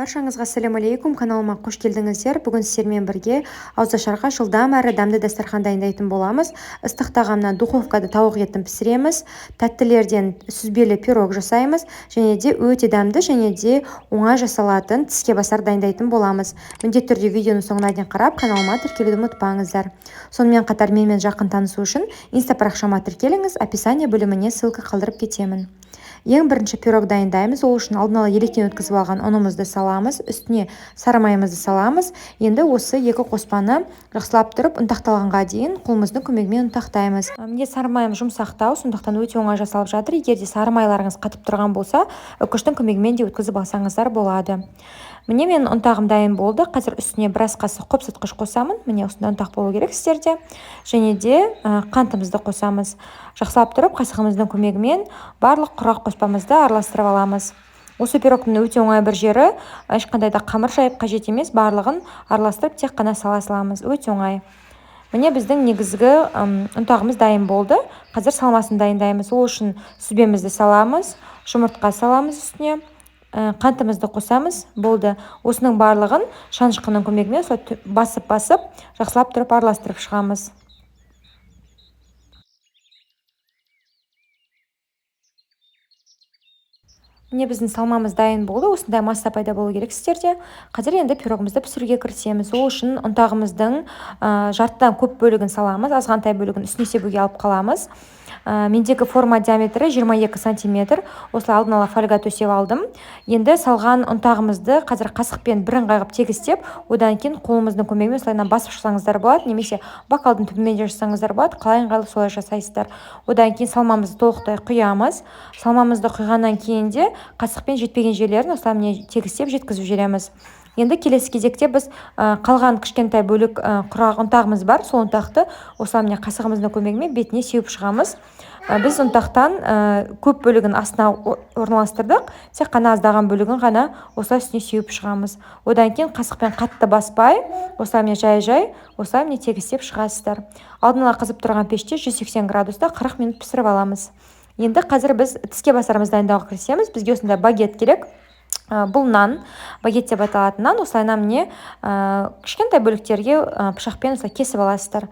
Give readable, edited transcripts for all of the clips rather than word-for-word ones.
Баршаңызға сәлем-алейкум, каналыма қош келдіңіздер. Бүгін сіздермен бірге ауызашарға жылдам әрі дәмді дастархан дайындайтын боламыз. Ыстық тағамнан духовкада тауық етін пісіреміз, тәттілерден сүзбелі пирог жасаймыз, және де өте дәмді және де оңай жасалатын тіске басар дайындайтын боламыз. Міндетті түрде видеоның соңына дейін қарап, каналыма тіркелуді ұмытпаңыздар. Сонымен қатар менімен жақын танысу үшін инста парақшама тіркеліңіз, описание бөліміне ссылка қалдырып кетемін. Ең бірінші пирог дайындаймыз. Ол үшін алдын ала електен өткізіп алған ұнымызды саламыз, үстіне сары майымызды саламыз. Енді осы екі қоспаны жақсылап тұрып ұнтақталғанға дейін қолымыздың көмегімен ұнтақтаймыз. Міне сары майым жұмсақтау, сондықтан өте оңай жасалып жатыр. Егер де сары майларыңыз қатып тұрған болса, үкіштің көмегімен де өткізіп алсаңыздар болады. Міне мен ұнтағым дайын болды. Қазір үстіне біраз қасық қопсытқыш қосамын. Міне осындай ұнтақ болу керек сіздерде. Және де қантымызды қосамыз. Жақсылап тұрып қасығымыздың көмегімен барлық құрғақ қоспамызды араластырып аламыз. Осы пирогтың өте оңай бір жері, ешқандай да қамыр жайып қажет емес, барлығын араластырып тек қана сала-саламыз. Өте оңай. Міне біздің негізгі ұнтағымыз дайын болды. Қазір салмасын дайындаймыз. Ол үшін сүзбемізді саламыз, жұмыртқа саламыз үстіне. Қантымызды қосамыз, болды. Осының барлығын шанышқының көмегімен басып-басып, жақсылап тұрып араластырып шығамыз. Міне біздің салмамыз дайын болды. Осындай масса пайда болу керек сіздерде. Қазір енді пирогымызды пісіруге кірісеміз. Ол үшін ұнтағымыздың жартыдан көп бөлігін саламыз, азғантай бөлігін үстіне себуге алып қаламыз. Мендегі форма диаметрі 22 сантиметр. Осылай алдын ала фольга төсеп алдым. Енді салған ұнтағымызды қазір қасықпен бірыңғай қылып тегістеп, одан кейін қолымыздың көмегімен осылайынан басып шықсаңыздар болады, немесе бокалдың түбімен де жасаңыздар болады. Қалай ыңғайлы солай жасайсыздар. Одан кейін салмамызды толықтай құямыз. Салмамызды құйғаннан кейін де қасықпен жетпеген жерлерін осылай тегістеп жеткізіп жібереміз. Енді келесі кезекте біз қалған кішкентай бөлік құрғақ ұнтағымыз бар. Сол ұнтақты осылай қасығымыздың көмегімен бетіне сеуіп шығамыз. Біз ұнтақтан көп бөлігін астына орналастырдық. Тек қана аздаған бөлігін ғана осылай үстіне сеуіп шығамыз. Одан кейін қасықпен қатты баспай, осылай жай-жай осылай тегістеп шығасыздар. Алдын ала қызып тұрған пеште 180 градуста 40 минут пісіріп аламыз. Енді қазір біз тіске басарымызды дайындауға кірісеміз. Бізге осындай багет керек. Бұл нан, багет деп аталатын нан. Осылайынан міне кішкентай бөліктерге пышақпен осылай кесіп аласыздар.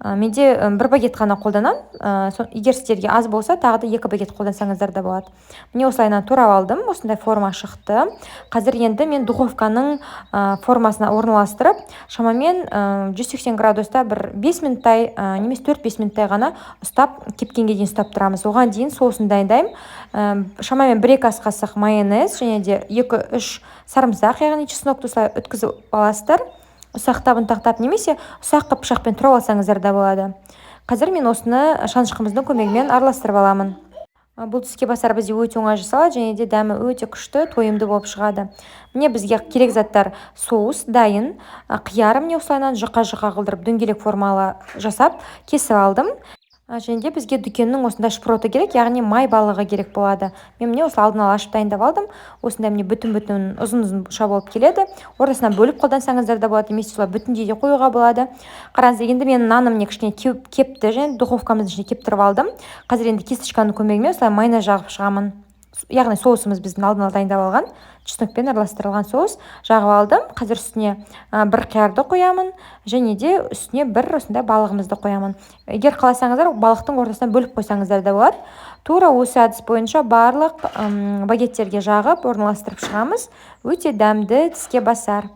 Менде бір багет қана қолданамын. Егер сіздерге аз болса, тағы да 2 багет қолдансаңыздар да болады. Міне осылайынан турап алдым. Осындай форма шықты. Қазір енді мен духовканың формасына орналастырып, шамамен 180 градуста бір 5 минуттай, немесе 4-5 минуттай ғана ұстап, кепкенге дейін ұстап тұрамыз. Оған дейін соусын дайындаймын. Шамамен 1-2 ас қасық майонез және де 2-3 сарымсақ, яғни чеснокты осылай өткізіп аласыздар. Ұсақтап, ұнтақтап, немесе ұсақ пышақпен тұрап алсаңыздар да болады. Қазір мен осыны шанышқымыздың көмегімен араластырып аламын. Бұл тіске басар бізде өте оңай жасалады және де дәмі өте күшті, тойымды болып шығады. Міне бізге керек заттар: соус дайын, қияр міне осылайынан жұқа-жұқа қылдырып дөңгелек формалы жасап кесіп алдым. Және де бізге дүкеннің осындай шпроты керек, яғни май балығы керек болады. Мен міне осылай алдын ала ашып дайындап алдым. Осындай міне бүтін-бүтін, ұзын-ұзын бұша болып келеді. Ортасынан бөліп қолдансаңыздар да болады, немесе солай бүтіндей де қоюға болады. Қараңыз, енді мен наным міне кішкене кепті және духовкамыздың ішіне кептіріп алдым. Қазір енді кисточканың көмегімен осылай майонез жағып шығамын. Яғни соусымыз біздің алдын ала дайындап алған, чеснокпен араластырылған соус жағып алдым. Қазір үстіне бір қиярды қоямын және де үстіне бір осындай балығымызды қоямын. Егер қаласаңыздар, балықтың ортасынан бөліп қойсаңыздар да болады. Тура осы әдіс бойынша барлық багеттерге жағып орналастырып шығамыз. Өте дәмді тіске басар.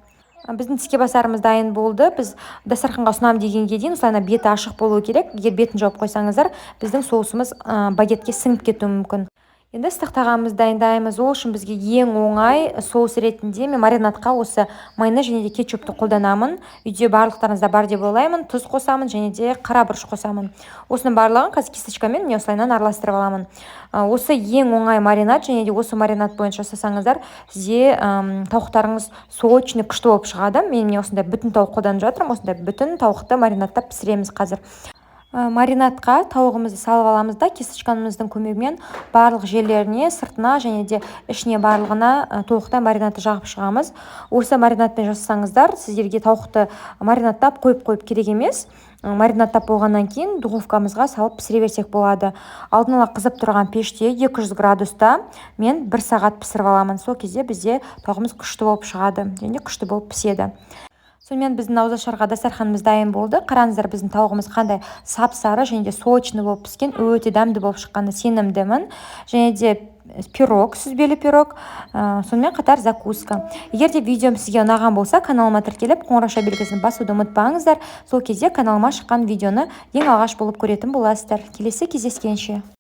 Біздің тіске басарымыз дайын болды. Біз дастарханға ұсынамын дегенге дейін осылайынан беті ашық болуы керек. Егер бетін жауып қойсаңыздар, біздің соусымыз багетке сіңіп кетуі мүмкін. Енді ыстық тағамымызды дайындаймыз. Ол үшін бізге ең оңай соус ретінде мен маринадқа осы майонез және де кетчупты қолданамын. Үйде барлықтарыңызда бар деп ойлаймын. Тұз қосамын және де қара бұрыш қосамын. Осының барлығын қазір кисточкамен міне осылайынан араластырып аламын. Осы ең оңай маринад және де осы маринад бойынша жасасаңыздар, сізде тауықтарыңыз сочный, күшті болып шығады. Мен міне осындай бүтін тауық қолданып жатырмын. Осындай бүтін тауықты маринадтап пісіреміз қазір. Маринадқа тауығымызды салып аламыз да кисточкамыздың көмегімен барлық жерлеріне, сыртына және де ішіне барлығына толықтай маринадты жағып шығамыз. Осы маринадпен жасасаңыздар, сіздерге тауықты маринадтап қойып керек емес. Маринадтап болғаннан кейін духовкамызға салып пісіре берсек болады. Алдын ала қызып тұрған пеште 200 градуста мен 1 сағат пісіріп аламын. Сол кезде бізде тауығымыз күшті болып шығады және күшті болып піседі. Сонымен біздің ауызашарға дастарханымыз дайын болды. Қараңыздар, біздің тауығымыз қандай сап-сары және де сочный болып піскен, өте дәмді болып шыққанына сенімдімін. Және де пирог, сүзбелі пирог, сонымен қатар закуска. Егер де видеом сізге ұнаған болса, каналыма тіркеліп, қоңырауша белгісін басуды ұмытпаңыздар. Сол кезде каналыма шыққан видеоны ең алғаш болып көретін боласыздар. Келесі кездескенше.